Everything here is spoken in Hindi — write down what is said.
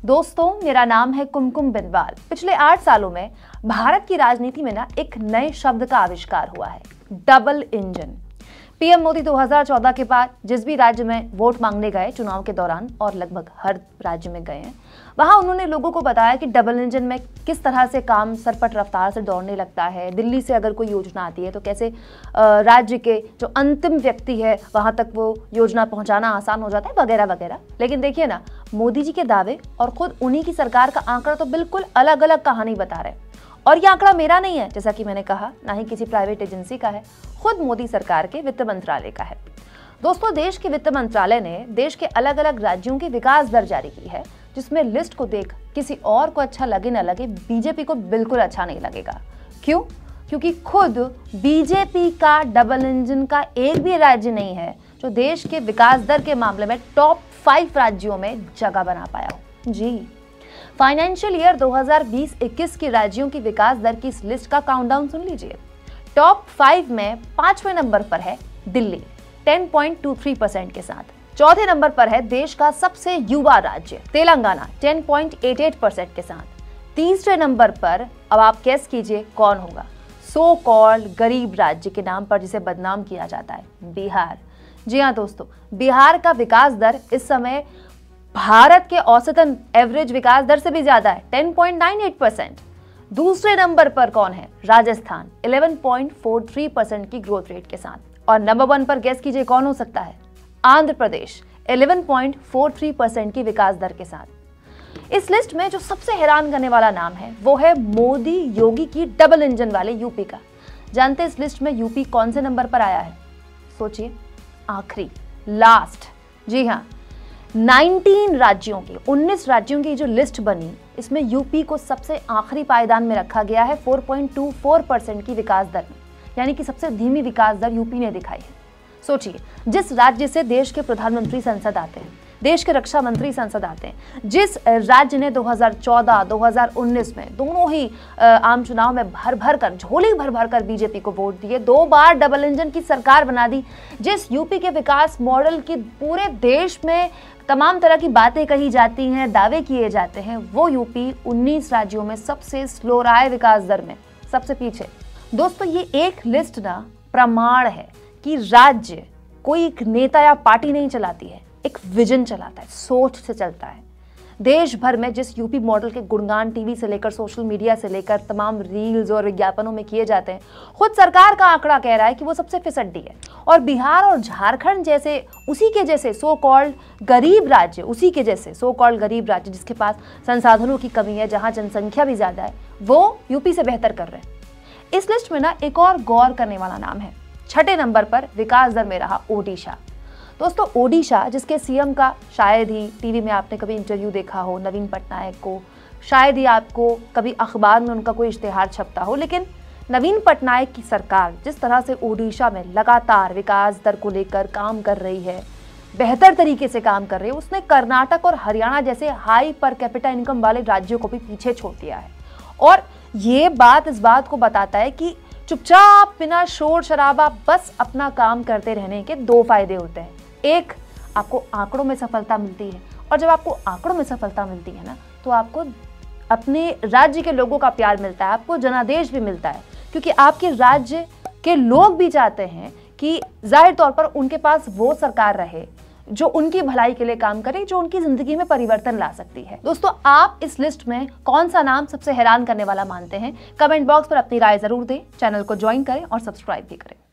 दोस्तों, मेरा नाम है कुमकुम बिनवाल। पिछले 8 सालों में भारत की राजनीति में एक नए शब्द का आविष्कार हुआ है, डबल इंजन। पीएम मोदी 2014 के बाद जिस भी राज्य में वोट मांगने गए चुनाव के दौरान, और लगभग हर राज्य में गए हैं, वहां उन्होंने लोगों को बताया कि डबल इंजन में किस तरह से काम सरपट रफ्तार से दौड़ने लगता है। दिल्ली से अगर कोई योजना आती है तो कैसे राज्य के जो अंतिम व्यक्ति है वहां तक वो योजना पहुंचाना आसान हो जाता है, वगैरह वगैरह। लेकिन देखिए ना, मोदी जी के दावे और खुद उन्हीं की सरकार का आंकड़ा तो बिल्कुल अलग अलग कहानी बता रहे हैं। और ये आंकड़ा मेरा नहीं है, जैसा कि मैंने कहा, ना ही किसी प्राइवेट एजेंसी का है, खुद मोदी सरकार के वित्त मंत्रालय का है। दोस्तों, देश के वित्त मंत्रालय ने देश के अलग अलग राज्यों की विकास दर जारी की है, जिसमें लिस्ट को देख किसी और को अच्छा लगे न लगे, बीजेपी को बिल्कुल अच्छा नहीं लगेगा। क्यों? क्योंकि खुद बीजेपी का डबल इंजन का एक भी राज्य नहीं है जो देश के विकास दर के मामले में टॉप 5 राज्यों में जगह बना पाया हो। जी, फाइनेंशियल ईयर 2020-21 के राज्यों की विकास दर की इस लिस्ट का काउंटडाउन सुन लीजिए। टॉप 5 में 5वें नंबर पर है दिल्ली 10.23% के साथ। चौथे नंबर पर है देश का सबसे युवा राज्य तेलंगाना 10.88% के साथ। तीसरे नंबर पर, अब आप गेस कीजिए कौन होगा, सो कॉल्ड गरीब राज्य के नाम पर जिसे बदनाम किया जाता है, बिहार। जी हाँ दोस्तों, बिहार का विकास दर इस समय भारत के औसतन एवरेज विकास दर से भी ज्यादा है, 10.98%। दूसरे नंबर पर कौन है? राजस्थान 11.43% की ग्रोथ रेट के साथ। और नंबर 1 पर गेस कीजिए कौन हो सकता है? आंध्र प्रदेश 11.43% की विकास दर के साथ। इस लिस्ट में जो सबसे हैरान करने वाला नाम है वो है मोदी योगी की डबल इंजन वाले यूपी का। जानते हैं इस लिस्ट में यूपी कौन से नंबर पर आया है? सोचिए, आखिरी, लास्ट। जी हाँ, 19 राज्यों की जो लिस्ट बनी, इसमें यूपी को सबसे आखिरी पायदान में रखा गया है 4.24% की विकास दर में, यानी कि सबसे धीमी विकास दर यूपी ने दिखाई है। सोचिए, जिस राज्य से देश के प्रधानमंत्री संसद आते हैं, देश के रक्षा मंत्री संसद आते हैं, जिस राज्य ने 2014-2019 में दोनों ही आम चुनाव में झोली भर भर कर बीजेपी को वोट दिए, 2 बार डबल इंजन की सरकार बना दी, जिस यूपी के विकास मॉडल की पूरे देश में तमाम तरह की बातें कही जाती हैं, दावे किए जाते हैं, वो यूपी 19 राज्यों में सबसे स्लो रहा है विकास दर में, सबसे पीछे। दोस्तों, ये एक लिस्ट ना प्रमाण है कि राज्य कोई एक नेता या पार्टी नहीं चलाती है, एक विजन चलाता है, सोच से चलता है। देश भर में जिस यूपी मॉडल के गुणगान टीवी से लेकर सोशल मीडिया से लेकर तमाम रील्स और विज्ञापनों में किए जाते हैं, खुद सरकार का आंकड़ा कह रहा है कि वो सबसे फिसड्डी है। और बिहार और झारखंड जैसे उसी के जैसे सो कॉल्ड गरीब राज्य जिसके पास संसाधनों की कमी है, जहां जनसंख्या भी ज्यादा है, वो यूपी से बेहतर कर रहे हैं। इस लिस्ट में एक और गौर करने वाला नाम है। 6ठे नंबर पर विकास दर में रहा ओडिशा। दोस्तों, ओडिशा जिसके सीएम का शायद ही टीवी में आपने कभी इंटरव्यू देखा हो, नवीन पटनायक को, शायद ही आपको कभी अखबार में उनका कोई इश्तेहार छपता हो, लेकिन नवीन पटनायक की सरकार जिस तरह से ओडिशा में लगातार विकास दर को लेकर काम कर रही है, बेहतर तरीके से काम कर रही है, उसने कर्नाटक और हरियाणा जैसे हाई पर कैपिटा इनकम वाले राज्यों को भी पीछे छोड़ दिया है। और ये बात इस बात को बताता है कि चुपचाप बिना शोर शराबा बस अपना काम करते रहने के 2 फायदे होते हैं। एक, आपको आंकड़ों में सफलता मिलती है, और जब आपको आंकड़ों में सफलता मिलती है ना, तो आपको अपने राज्य के लोगों का प्यार मिलता है, आपको जनादेश भी मिलता है, क्योंकि आपके राज्य के लोग भी चाहते हैं कि जाहिर तौर पर उनके पास वो सरकार रहे जो उनकी भलाई के लिए काम करे, जो उनकी जिंदगी में परिवर्तन ला सकती है। दोस्तों, आप इस लिस्ट में कौन सा नाम सबसे हैरान करने वाला मानते हैं? कमेंट बॉक्स पर अपनी राय जरूर दें, चैनल को ज्वाइन करें और सब्सक्राइब भी करें।